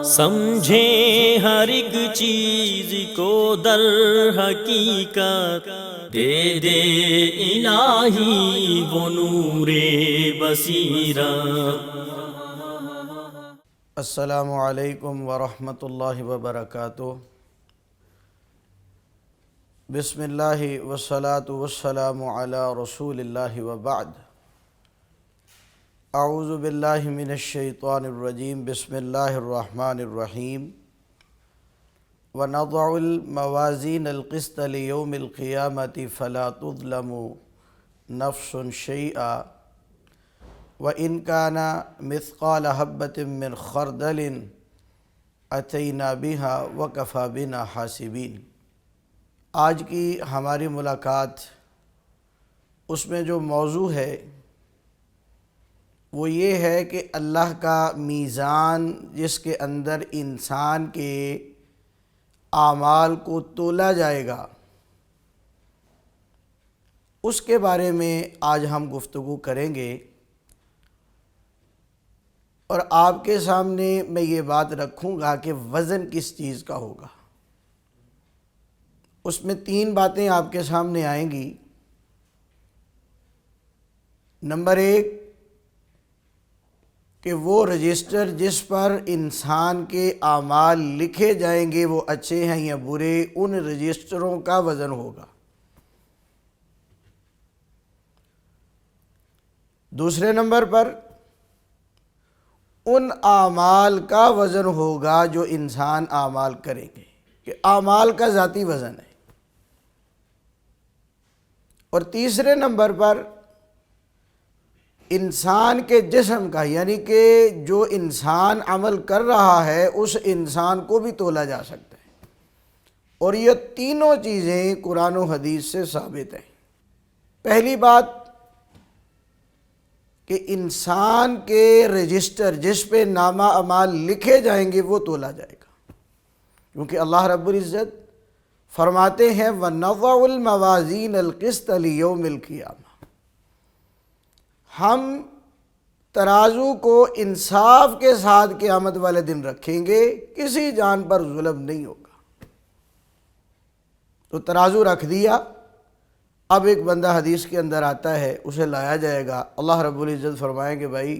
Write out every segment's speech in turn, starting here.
سمجھیں ہر ایک چیز کو در حقیقت، دے دے الہی وہ نور بصیرت۔ السلام علیکم ورحمۃ اللہ وبرکاتہ۔ بسم اللہ والصلاة والسلام علی رسول اللہ وبعد۔ اعوذ باللہ من الشیطان الرجیم، بسم اللہ الرحمن الرحیم۔ وَنَضَعُ الْمَوَازِينَ الْقِسْطَ لِيَوْمِ الْقِيَامَةِ فَلَا تُظْلَمُ نَفْسٌ شَيْئًا وَإِنْ كَانَ مِثْقَالَ حَبَّةٍ مِّنْ خَرْدَلٍ أَتَيْنَا بِهَا وَكَفَى بِنَا حَاسِبِينَ۔ آج کی ہماری ملاقات اس میں جو موضوع ہے وہ یہ ہے کہ اللہ کا میزان جس کے اندر انسان کے اعمال کو تولا جائے گا، اس کے بارے میں آج ہم گفتگو کریں گے۔ اور آپ کے سامنے میں یہ بات رکھوں گا کہ وزن کس چیز کا ہوگا۔ اس میں 3 باتیں آپ کے سامنے آئیں گی۔ نمبر 1 کہ وہ رجسٹر جس پر انسان کے اعمال لکھے جائیں گے وہ اچھے ہیں یا برے، ان رجسٹروں کا وزن ہوگا۔ دوسرے نمبر پر ان اعمال کا وزن ہوگا جو انسان اعمال کریں گے، کہ اعمال کا ذاتی وزن ہے۔ اور تیسرے نمبر پر انسان کے جسم کا، یعنی کہ جو انسان عمل کر رہا ہے اس انسان کو بھی تولا جا سکتا ہے۔ اور یہ تینوں چیزیں قرآن و حدیث سے ثابت ہیں۔ پہلی بات کہ انسان کے رجسٹر جس پہ نامہ اعمال لکھے جائیں گے وہ تولا جائے گا، کیونکہ اللہ رب العزت فرماتے ہیں وَنَضَعُ الْمَوَازِينَ الْقِسْطَ لِيَوْمِ الْقِيَامَةِ، ہم ترازو کو انصاف کے ساتھ قیامت والے دن رکھیں گے، کسی جان پر ظلم نہیں ہوگا۔ تو ترازو رکھ دیا، اب ایک بندہ حدیث کے اندر آتا ہے، اسے لایا جائے گا، اللہ رب العزت فرمائیں کہ بھائی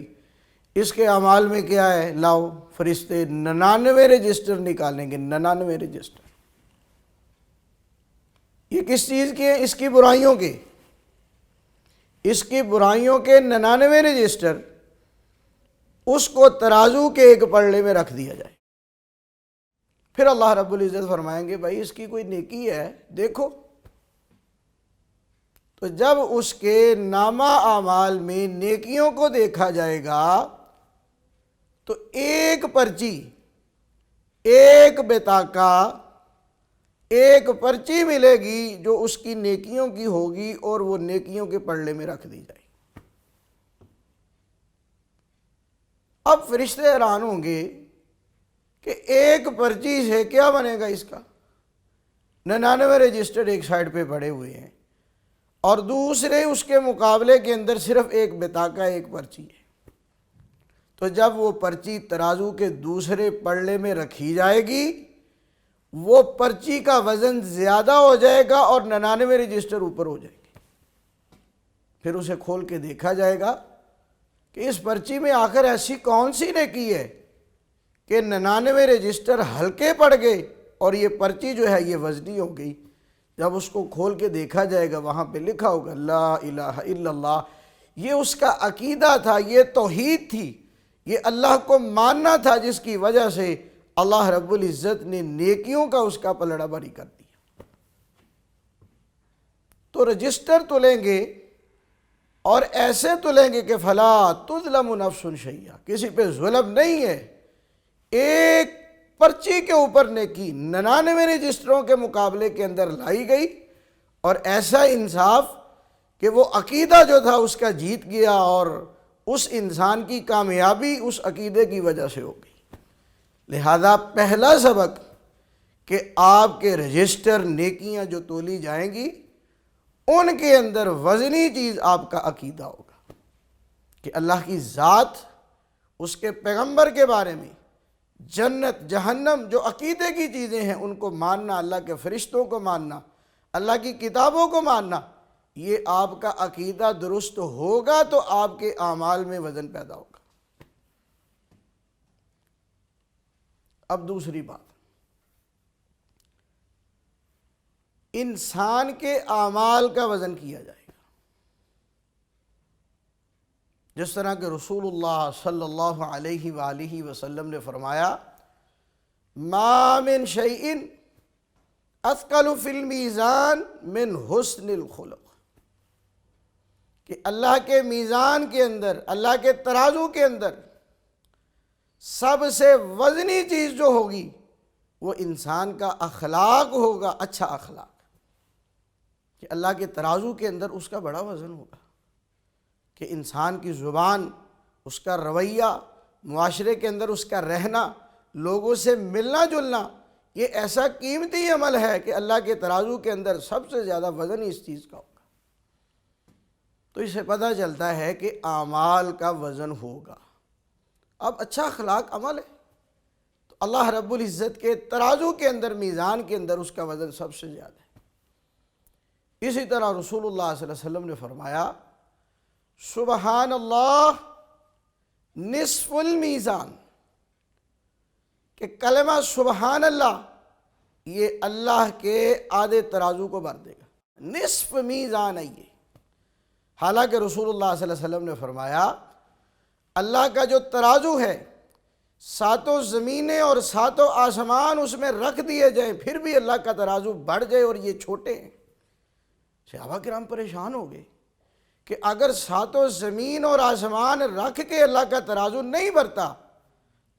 اس کے اعمال میں کیا ہے، لاؤ۔ فرشتے 99 رجسٹر نکالیں گے، 99 رجسٹر۔ یہ کس چیز کے ہیں؟ اس کی برائیوں کے، اس کی برائیوں کے 99 رجسٹر، اس کو ترازو کے ایک پلڑے میں رکھ دیا جائے۔ پھر اللہ رب العزت فرمائیں گے بھائی اس کی کوئی نیکی ہے دیکھو۔ تو جب اس کے نامہ اعمال میں نیکیوں کو دیکھا جائے گا تو ایک پرچی، ایک بطاقہ، ایک پرچی ملے گی جو اس کی نیکیوں کی ہوگی اور وہ نیکیوں کے پلڑے میں رکھ دی جائے گی۔ اب فرشتے حیران ہوں گے کہ ایک پرچی سے کیا بنے گا اس کا؟ 99 رجسٹر ایک سائڈ پہ پڑے ہوئے ہیں اور دوسرے اس کے مقابلے کے اندر صرف ایک بطاقہ، ایک پرچی ہے۔ تو جب وہ پرچی ترازو کے دوسرے پلڑے میں رکھی جائے گی، وہ پرچی کا وزن زیادہ ہو جائے گا اور 99 رجسٹر اوپر ہو جائیں گے۔ پھر اسے کھول کے دیکھا جائے گا کہ اس پرچی میں آخر ایسی کون سی نیکی ہے کہ 99 رجسٹر ہلکے پڑ گئے اور یہ پرچی جو ہے یہ وزنی ہو گئی۔ جب اس کو کھول کے دیکھا جائے گا وہاں پہ لکھا ہوگا لا الہ الا اللہ۔ یہ اس کا عقیدہ تھا، یہ توحید تھی، یہ اللہ کو ماننا تھا، جس کی وجہ سے اللہ رب العزت نے نیکیوں کا اس کا پلڑا بھاری کر دیا۔ تو رجسٹر تلیں گے اور ایسے تلیں گے کہ فلا تظلم نفس شیئا، کسی پہ ظلم نہیں ہے۔ ایک پرچی کے اوپر نیکی 99 رجسٹروں کے مقابلے کے اندر لائی گئی، اور ایسا انصاف کہ وہ عقیدہ جو تھا اس کا جیت گیا اور اس انسان کی کامیابی اس عقیدے کی وجہ سے ہو گئی۔ لہذا پہلا سبق کہ آپ کے رجسٹر نیکیاں جو تولی جائیں گی ان کے اندر وزنی چیز آپ کا عقیدہ ہوگا کہ اللہ کی ذات، اس کے پیغمبر کے بارے میں جنت جہنم جو عقیدے کی چیزیں ہیں ان کو ماننا، اللہ کے فرشتوں کو ماننا، اللہ کی کتابوں کو ماننا، یہ آپ کا عقیدہ درست ہوگا تو آپ کے اعمال میں وزن پیدا ہوگا۔ اب دوسری بات، انسان کے اعمال کا وزن کیا جائے گا، جس طرح کہ رسول اللہ صلی اللہ علیہ وآلہ وسلم نے فرمایا، ما من شیء اثقل فی المیزان من حسن الخلق، کہ اللہ کے میزان کے اندر، اللہ کے ترازو کے اندر سب سے وزنی چیز جو ہوگی وہ انسان کا اخلاق ہوگا، اچھا اخلاق، کہ اللہ کے ترازو کے اندر اس کا بڑا وزن ہوگا، کہ انسان کی زبان، اس کا رویہ، معاشرے کے اندر اس کا رہنا، لوگوں سے ملنا جلنا، یہ ایسا قیمتی عمل ہے کہ اللہ کے ترازو کے اندر سب سے زیادہ وزن اس چیز کا ہوگا۔ تو اس سے پتہ چلتا ہے کہ اعمال کا وزن ہوگا۔ اب اچھا اخلاق عمل ہے تو اللہ رب العزت کے ترازو کے اندر، میزان کے اندر اس کا وزن سب سے زیادہ ہے۔ اسی طرح رسول اللہ صلی اللہ علیہ وسلم نے فرمایا، سبحان اللہ نصف المیزان، کہ کلمہ سبحان اللہ یہ اللہ کے آدھے ترازو کو بھر دے گا، نصف میزان ہے یہ۔ حالانکہ رسول اللہ صلی اللہ علیہ وسلم نے فرمایا، اللہ کا جو ترازو ہے، ساتوں زمینیں اور ساتوں آسمان اس میں رکھ دیے جائیں پھر بھی اللہ کا ترازو بڑھ جائے اور یہ چھوٹے ہیں۔ صحابہ کرام پریشان ہو گئے کہ اگر ساتوں زمین اور آسمان رکھ کے اللہ کا ترازو نہیں بڑھتا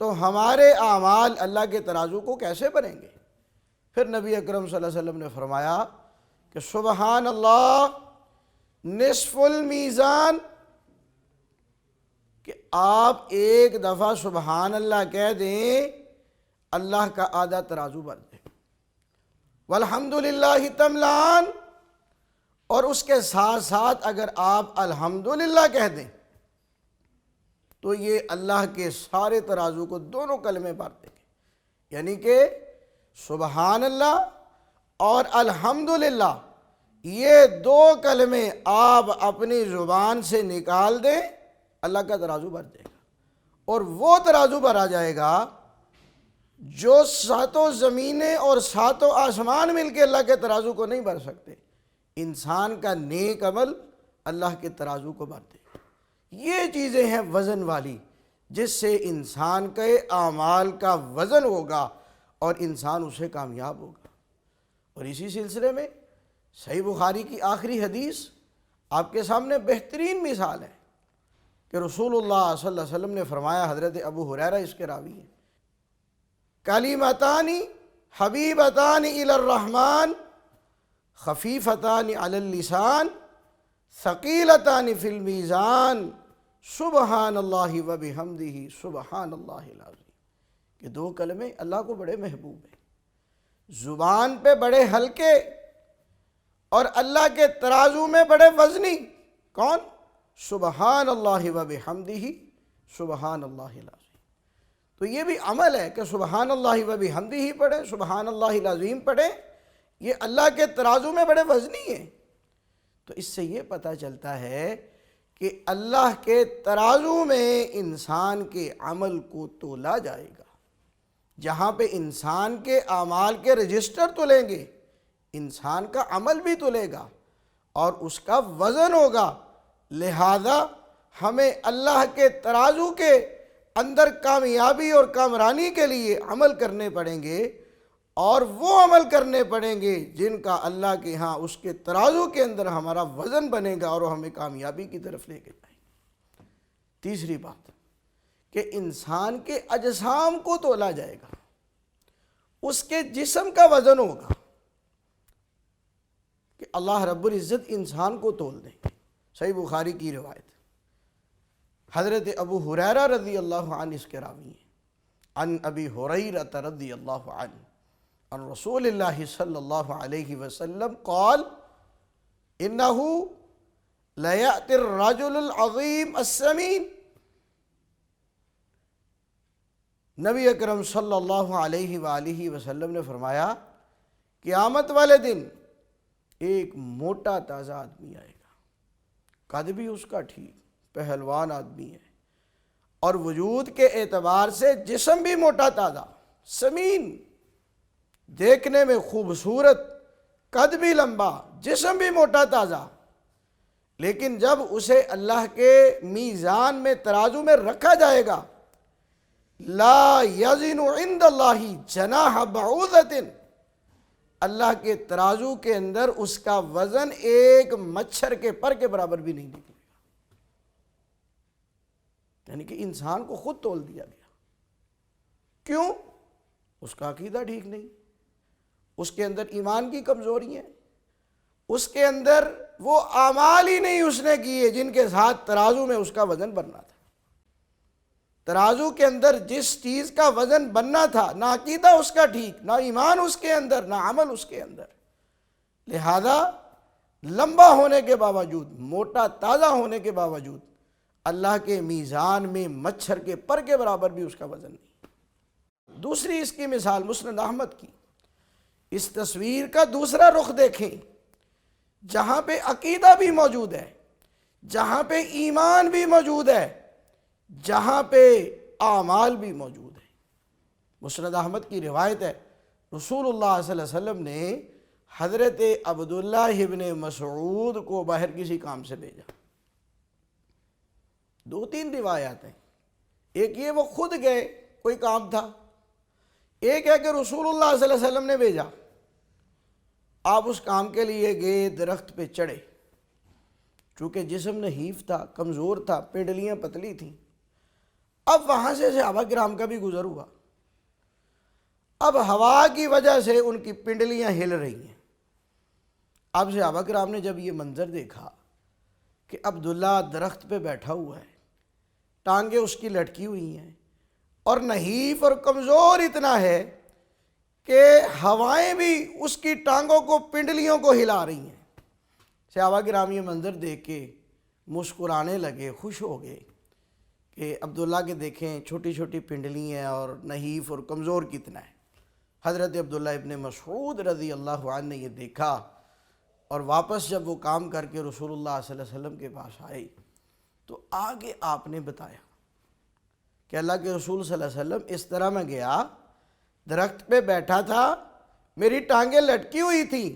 تو ہمارے اعمال اللہ کے ترازو کو کیسے بنیں گے؟ پھر نبی اکرم صلی اللہ علیہ وسلم نے فرمایا کہ سبحان اللہ نصف المیزان، کہ آپ ایک دفعہ سبحان اللہ کہہ دیں، اللہ کا آدھا ترازو بھر دے، والحمدللہ تملان، اور اس کے ساتھ ساتھ اگر آپ الحمدللہ کہہ دیں تو یہ اللہ کے سارے ترازو کو دونوں کلمے بھر دیں گے۔ یعنی کہ سبحان اللہ اور الحمدللہ یہ دو کلمے آپ اپنی زبان سے نکال دیں، اللہ کا ترازو بھر دے گا، اور وہ ترازو بھرا جائے گا جو ساتوں زمینیں اور ساتوں آسمان مل کے اللہ کے ترازو کو نہیں بھر سکتے۔ انسان کا نیک عمل اللہ کے ترازو کو بھر دے گا۔ یہ چیزیں ہیں وزن والی، جس سے انسان کے اعمال کا وزن ہوگا اور انسان اسے کامیاب ہوگا۔ اور اسی سلسلے میں صحیح بخاری کی آخری حدیث آپ کے سامنے بہترین مثال ہے کہ رسول اللہ صلی اللہ علیہ وسلم نے فرمایا، حضرت ابو ہریرہ اس کے راوی ہیں، کلمتان حبیبتان الی الرحمن خفیفتان علی اللسان ثقیلتان فی المیزان سبحان اللہ وبحمدہ سبحان اللہ العظیم، کہ دو کلمے اللہ کو بڑے محبوب ہیں، زبان پہ بڑے ہلکے اور اللہ کے ترازو میں بڑے وزنی۔ کون؟ سبحان اللہ وبحمدہ سبحان اللہ العظیم۔ تو یہ بھی عمل ہے کہ سبحان اللہ وبحمدہ پڑھیں، سبحان اللہ العظیم پڑھیں، یہ اللہ کے ترازو میں بڑے وزنی ہیں۔ تو اس سے یہ پتہ چلتا ہے کہ اللہ کے ترازو میں انسان کے عمل کو تولا جائے گا۔ جہاں پہ انسان کے اعمال کے رجسٹر تلیں گے، انسان کا عمل بھی تلے گا اور اس کا وزن ہوگا۔ لہذا ہمیں اللہ کے ترازو کے اندر کامیابی اور کامرانی کے لیے عمل کرنے پڑیں گے، اور وہ عمل کرنے پڑیں گے جن کا اللہ کے ہاں اس کے ترازو کے اندر ہمارا وزن بنے گا اور ہمیں کامیابی کی طرف لے کے جائیں گے۔ تیسری بات کہ انسان کے اجسام کو تولا جائے گا، اس کے جسم کا وزن ہوگا، کہ اللہ رب العزت انسان کو تول دیں گے۔ صحیح بخاری کی روایت، حضرت ابو ہریرہ رضی اللہ عنہ اس کے راوی ہیں، عن ابی ہریرہ رضی اللہ عنہ عن رسول اللہ صلی اللہ علیہ وسلم قال انہو لیأتی الرجل العظیم السمین نبی اکرم صلی اللہ علیہ وآلہ وسلم نے فرمایا قیامت والے دن ایک موٹا تازہ آدمی آئے گا، قد بھی اس کا ٹھیک، پہلوان آدمی ہے، اور وجود کے اعتبار سے جسم بھی موٹا تازہ، سمین، دیکھنے میں خوبصورت، قد بھی لمبا، جسم بھی موٹا تازہ، لیکن جب اسے اللہ کے میزان میں ترازو میں رکھا جائے گا، لا یزن عند اللہ جناح بعوضۃ، اللہ کے ترازو کے اندر اس کا وزن ایک مچھر کے پر کے برابر بھی نہیں نکلے گا۔ یعنی کہ انسان کو خود تول دیا گیا۔ کیوں؟ اس کا عقیدہ ٹھیک نہیں، اس کے اندر ایمان کی کمزوری ہے، اس کے اندر وہ اعمال ہی نہیں اس نے کیے جن کے ساتھ ترازو میں اس کا وزن بننا تھا۔ ترازو کے اندر جس چیز کا وزن بننا تھا، نہ عقیدہ اس کا ٹھیک، نہ ایمان اس کے اندر، نہ عمل اس کے اندر، لہذا لمبا ہونے کے باوجود، موٹا تازہ ہونے کے باوجود، اللہ کے میزان میں مچھر کے پر کے برابر بھی اس کا وزن نہیں۔ دوسری اس کی مثال مسند احمد کی، اس تصویر کا دوسرا رخ دیکھیں، جہاں پہ عقیدہ بھی موجود ہے، جہاں پہ ایمان بھی موجود ہے، جہاں پہ اعمال بھی موجود ہے۔ مسند احمد کی روایت ہے، رسول اللہ صلی اللہ علیہ وسلم نے حضرت عبداللہ ابن مسعود کو باہر کسی کام سے بھیجا۔ دو تین روایات ہیں، ایک یہ وہ خود گئے، کوئی کام تھا، ایک ہے کہ رسول اللہ صلی اللہ علیہ وسلم نے بھیجا۔ آپ اس کام کے لیے گئے، درخت پہ چڑھے، چونکہ جسم نحیف تھا، کمزور تھا، پنڈلیاں پتلی تھیں۔ اب وہاں سے صحابہ کرام کا بھی گزر ہوا، اب ہوا کی وجہ سے ان کی پنڈلیاں ہل رہی ہیں۔ اب صحابہ کرام نے جب یہ منظر دیکھا کہ عبداللہ درخت پہ بیٹھا ہوا ہے، ٹانگیں اس کی لٹکی ہوئی ہیں، اور نحیف اور کمزور اتنا ہے کہ ہوائیں بھی اس کی ٹانگوں کو، پنڈلیوں کو ہلا رہی ہیں، صحابہ کرام یہ منظر دیکھ کے مسکرانے لگے، خوش ہو گئے کہ عبداللہ کے دیکھیں چھوٹی چھوٹی پنڈلی ہیں اور نحیف اور کمزور کتنا ہے۔ حضرت عبداللہ ابن مسعود رضی اللہ عنہ نے یہ دیکھا، اور واپس جب وہ کام کر کے رسول اللہ صلی اللہ علیہ وسلم کے پاس آئے تو آگے آپ نے بتایا کہ اللہ کے رسول صلی اللہ علیہ وسلم اس طرح میں گیا، درخت پہ بیٹھا تھا، میری ٹانگیں لٹکی ہوئی تھیں،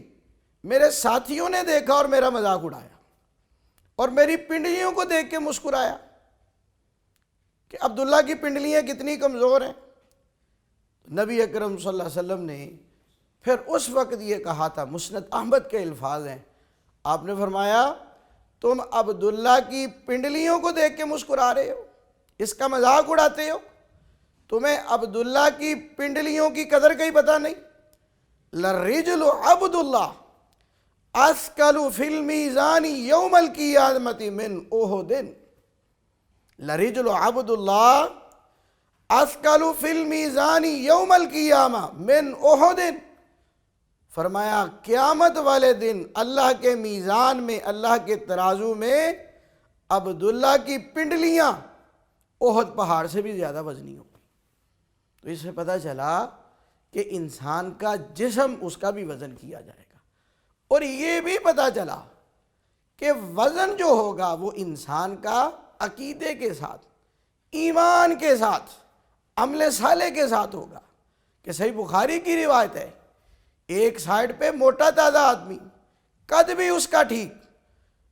میرے ساتھیوں نے دیکھا اور میرا مذاق اڑایا، اور میری پنڈلیوں کو دیکھ کے مسکرایا کہ عبداللہ کی پنڈلیاں کتنی کمزور ہیں۔ نبی اکرم صلی اللہ علیہ وسلم نے پھر اس وقت یہ کہا تھا، مسند احمد کے الفاظ ہیں، آپ نے فرمایا تم عبداللہ کی پنڈلیوں کو دیکھ کے مسکرا رہے ہو، اس کا مذاق اڑاتے ہو، تمہیں عبداللہ کی پنڈلیوں کی قدر کا ہی پتہ نہیں۔ لَلرِّجْلُ عَبْدُ اثقل فی المیزان یوم القیامۃ من احد، لَرِجْلُ عَبْدُ اثقل فی المیزان یوم القیامہ من احد، فرمایا قیامت والے دن اللہ کے میزان میں، اللہ کے ترازو میں عبداللہ کی پنڈلیاں احد پہاڑ سے بھی زیادہ وزنی ہوں۔ تو اس سے پتہ چلا کہ انسان کا جسم، اس کا بھی وزن کیا جائے گا، اور یہ بھی پتہ چلا کہ وزن جو ہوگا وہ انسان کا عقیدے کے ساتھ، ایمان کے ساتھ، عمل صالح کے ساتھ ہوگا۔ کہ صحیح بخاری کی روایت ہے، ایک سائیڈ پہ موٹا تازہ آدمی، قد بھی اس کا ٹھیک،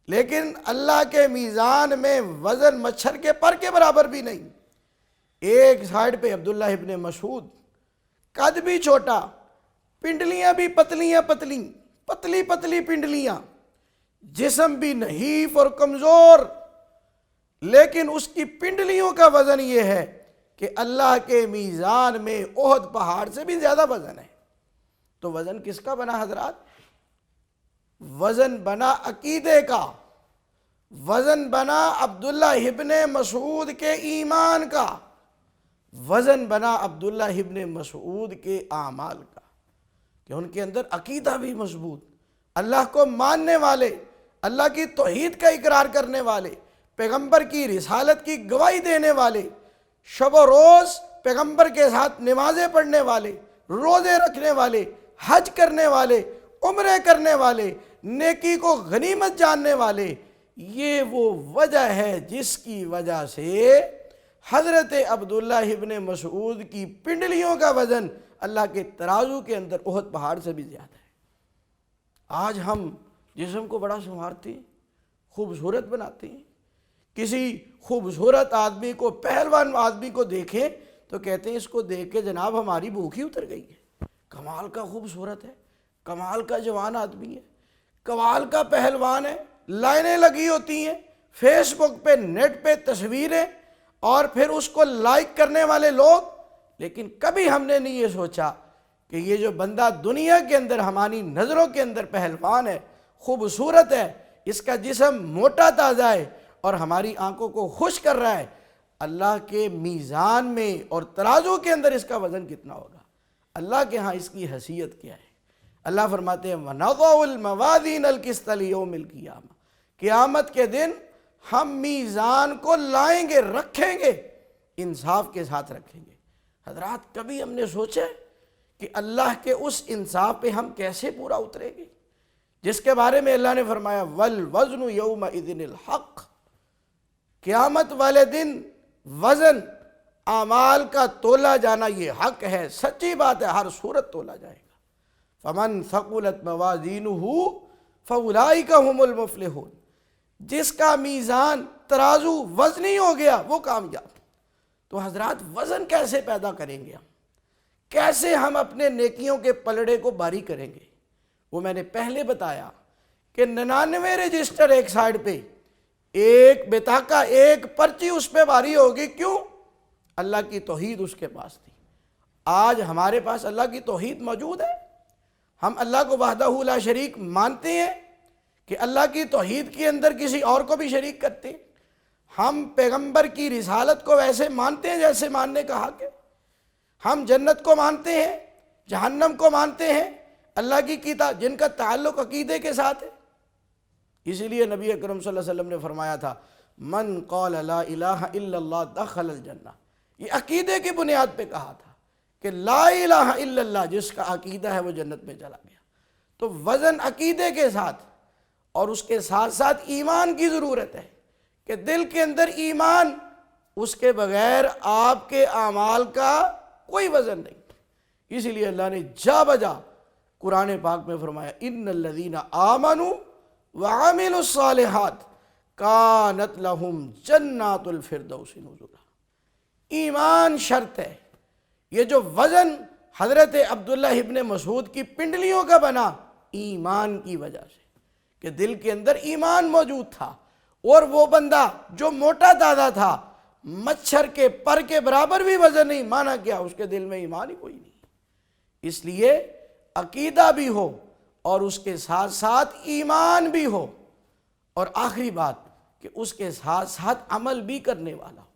لیکن اللہ کے میزان میں وزن مچھر کے پر کے برابر بھی نہیں۔ ایک سائیڈ پہ عبداللہ ابن مسعود، قد بھی چھوٹا، پنڈلیاں بھی پتلی پتلی پنڈلیاں، جسم بھی نحیف اور کمزور، لیکن اس کی پنڈلیوں کا وزن یہ ہے کہ اللہ کے میزان میں احد پہاڑ سے بھی زیادہ وزن ہے۔ تو وزن کس کا بنا حضرات؟ وزن بنا عقیدے کا، وزن بنا عبداللہ ابن مسعود کے ایمان کا، وزن بنا عبداللہ ابن مسعود کے اعمال کا، کہ ان کے اندر عقیدہ بھی مضبوط، اللہ کو ماننے والے، اللہ کی توحید کا اقرار کرنے والے، پیغمبر کی رسالت کی گواہی دینے والے، شب و روز پیغمبر کے ساتھ نمازیں پڑھنے والے، روزے رکھنے والے، حج کرنے والے، عمرے کرنے والے، نیکی کو غنیمت جاننے والے، یہ وہ وجہ ہے جس کی وجہ سے حضرت عبداللہ ابن مسعود کی پنڈلیوں کا وزن اللہ کے ترازو کے اندر احد پہاڑ سے بھی زیادہ ہے۔ آج ہم جسم کو بڑا سنوارتے ہیں، خوبصورت بناتے ہیں، کسی خوبصورت آدمی کو، پہلوان آدمی کو دیکھیں تو کہتے ہیں اس کو دیکھ کے جناب ہماری بھوک ہی اتر گئی ہے، کمال کا خوبصورت ہے، کمال کا جوان آدمی ہے، کمال کا پہلوان ہے، لائنیں لگی ہوتی ہیں فیس بک پہ، نیٹ پہ تصویریں، اور پھر اس کو لائک کرنے والے لوگ، لیکن کبھی ہم نے نہیں یہ سوچا کہ یہ جو بندہ دنیا کے اندر ہماری نظروں کے اندر پہلوان ہے، خوبصورت ہے، اس کا جسم موٹا تازہ ہے اور ہماری آنکھوں کو خوش کر رہا ہے، اللہ کے میزان میں اور ترازو کے اندر اس کا وزن کتنا ہوگا، اللہ کے ہاں اس کی حیثیت کیا ہے۔ اللہ فرماتے ہیں وَنَضَعُ الْمَوَازِينَ الْقِسْطَ لِيَوْمِ الْقِيَامَةِ، قیامت کے دن ہم میزان کو لائیں گے، رکھیں گے، انصاف کے ساتھ رکھیں گے۔ حضرات کبھی ہم نے سوچا کہ اللہ کے اس انصاف پہ ہم کیسے پورا اتریں گے جس کے بارے میں اللہ نے فرمایا وَالْوَزْنُ يَوْمَئِذٍ الْحَقُّ، قیامت والے دن وزن اعمال کا تولا جانا یہ حق ہے، سچی بات ہے، ہر صورت تولا جائے گا۔ فَمَنْ ثَقُلَتْ مَوَازِينُهُ فَأُولَئِكَ هُمُ الْمُفْلِحُونَ، جس کا میزان ترازو وزنی ہو گیا وہ کامیاب۔ تو حضرات وزن کیسے پیدا کریں گے ہم، کیسے ہم اپنے نیکیوں کے پلڑے کو باری کریں گے؟ وہ میں نے پہلے بتایا کہ 99 رجسٹر ایک سائیڈ پہ، ایک بطاقہ، ایک پرچی اس پہ باری ہوگی، کیوں؟ اللہ کی توحید اس کے پاس تھی۔ آج ہمارے پاس اللہ کی توحید موجود ہے، ہم اللہ کو وحدہ لا شریک مانتے ہیں کہ اللہ کی توحید کے اندر کسی اور کو بھی شریک کرتے ہیں، ہم پیغمبر کی رسالت کو ویسے مانتے ہیں جیسے ماننے کا حق ہے، ہم جنت کو مانتے ہیں، جہنم کو مانتے ہیں، اللہ کی کتاب جن کا تعلق عقیدے کے ساتھ ہے۔ اسی لیے نبی اکرم صلی اللہ علیہ وسلم نے فرمایا تھا من قال لا الہ الا اللہ دخل الجنہ، یہ عقیدے کی بنیاد پہ کہا تھا کہ لا الہ الا اللہ جس کا عقیدہ ہے وہ جنت میں چلا گیا۔ تو وزن عقیدے کے ساتھ اور اس کے ساتھ ساتھ ایمان کی ضرورت ہے کہ دل کے اندر ایمان، اس کے بغیر آپ کے اعمال کا کوئی وزن نہیں۔ اسی لیے اللہ نے جا بجا قرآن پاک میں فرمایا ان الذین آمنوا وعملوا الصالحات کانت لہم جنات الفردوس نزلا۔ ایمان شرط ہے۔ یہ جو وزن حضرت عبداللہ ابن مسعود کی پنڈلیوں کا بنا ایمان کی وجہ سے کہ دل کے اندر ایمان موجود تھا، اور وہ بندہ جو موٹا تازہ تھا، مچھر کے پر کے برابر بھی وزن نہیں، مانا کیا اس کے دل میں ایمان ہی کوئی نہیں۔ اس لیے عقیدہ بھی ہو اور اس کے ساتھ ساتھ ایمان بھی ہو، اور آخری بات کہ اس کے ساتھ ساتھ عمل بھی کرنے والا ہو۔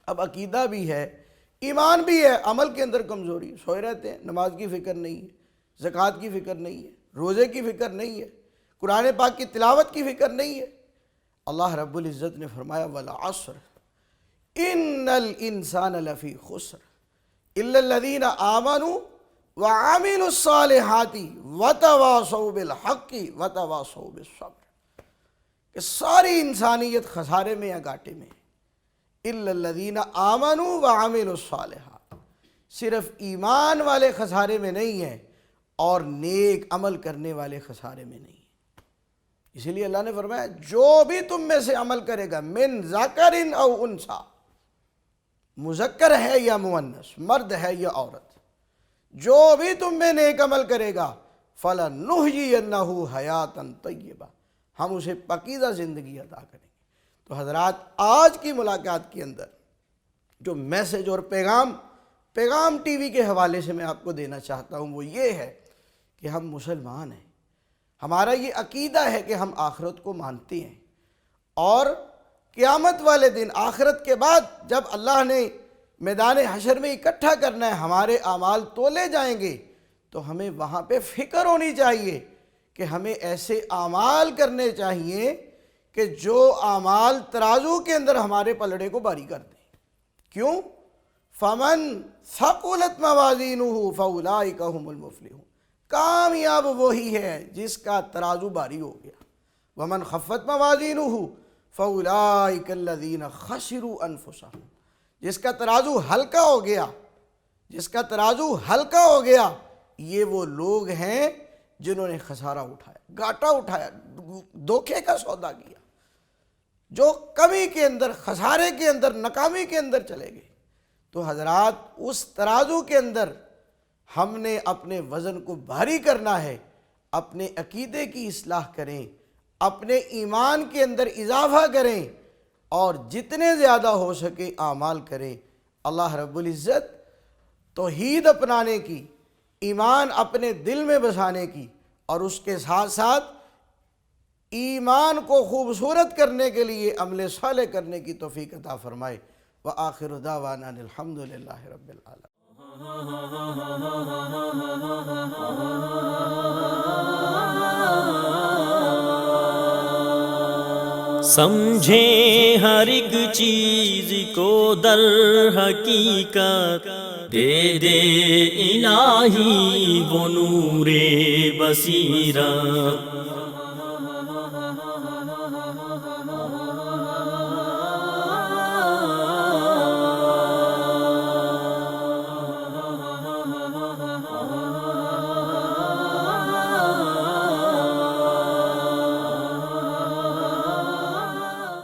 اب عقیدہ بھی ہے، ایمان بھی ہے، عمل کے اندر کمزوری، سوئے رہتے ہیں، نماز کی فکر نہیں ہے، زکوٰۃ کی فکر نہیں ہے، روزے کی فکر نہیں ہے، قرآن پاک کی تلاوت کی فکر نہیں ہے۔ اللہ رب العزت نے فرمایا والعصر ان الانسان لفی خسر الا الذین آمنوا وعملوا الصالحات وتواصوا بالحق وتواصوا بالصبر، کہ ساری انسانیت خسارے میں یا گھاٹے میں، الا الذین آمنوا وعملوا الصالحات، صرف ایمان والے خسارے میں نہیں ہیں اور نیک عمل کرنے والے خسارے میں نہیں ہیں۔ اسی لیے اللہ نے فرمایا جو بھی تم میں سے عمل کرے گا من ذکر او انثی، مذکر ہے یا مؤنث، مرد ہے یا عورت، جو بھی تم میں نیک عمل کرے گا فَلَنُحْيِيَنَّهُ حَيَاةً طَيِّبَةً، ہم اسے پاکیزہ زندگی عطا کریں گے۔ تو حضرات آج کی ملاقات کے اندر جو میسج اور پیغام ٹی وی کے حوالے سے میں آپ کو دینا چاہتا ہوں وہ یہ ہے کہ ہم مسلمان ہیں، ہمارا یہ عقیدہ ہے کہ ہم آخرت کو مانتے ہیں، اور قیامت والے دن آخرت کے بعد جب اللہ نے میدان حشر میں اکٹھا کرنا ہے، ہمارے اعمال تولے جائیں گے، تو ہمیں وہاں پہ فکر ہونی چاہیے کہ ہمیں ایسے اعمال کرنے چاہیے کہ جو اعمال ترازو کے اندر ہمارے پلڑے کو باری کر دیں۔ کیوں؟ فمن ثقلت موازینہ فاولئک هم المفلحون، کامیاب وہی ہے جس کا ترازو بھاری ہو گیا. ومن خفت موازینہ فاولئک الذین خسروا انفسهم، جس کا ترازو ہلکا ہو گیا، جس کا ترازو ہلکا ہو گیا، یہ وہ لوگ ہیں جنہوں نے خسارہ اٹھایا، گھاٹا اٹھایا، دھوکے کا سودا کیا، جو کمی کے اندر، خسارے کے اندر، ناکامی کے اندر چلے گئے. تو حضرات اس ترازو کے اندر ہم نے اپنے وزن کو بھاری کرنا ہے، اپنے عقیدے کی اصلاح کریں، اپنے ایمان کے اندر اضافہ کریں اور جتنے زیادہ ہو سکے اعمال کریں. اللہ رب العزت توحید اپنانے کی، ایمان اپنے دل میں بسانے کی اور اس کے ساتھ ساتھ ایمان کو خوبصورت کرنے کے لیے عمل صالح کرنے کی توفیق عطا فرمائے. وآخر دعوانا الحمد للہ رب العالمین. سمجھیں ہر ایک چیز کو در حقیقت، دے دے الہی وہ نور بصیرت.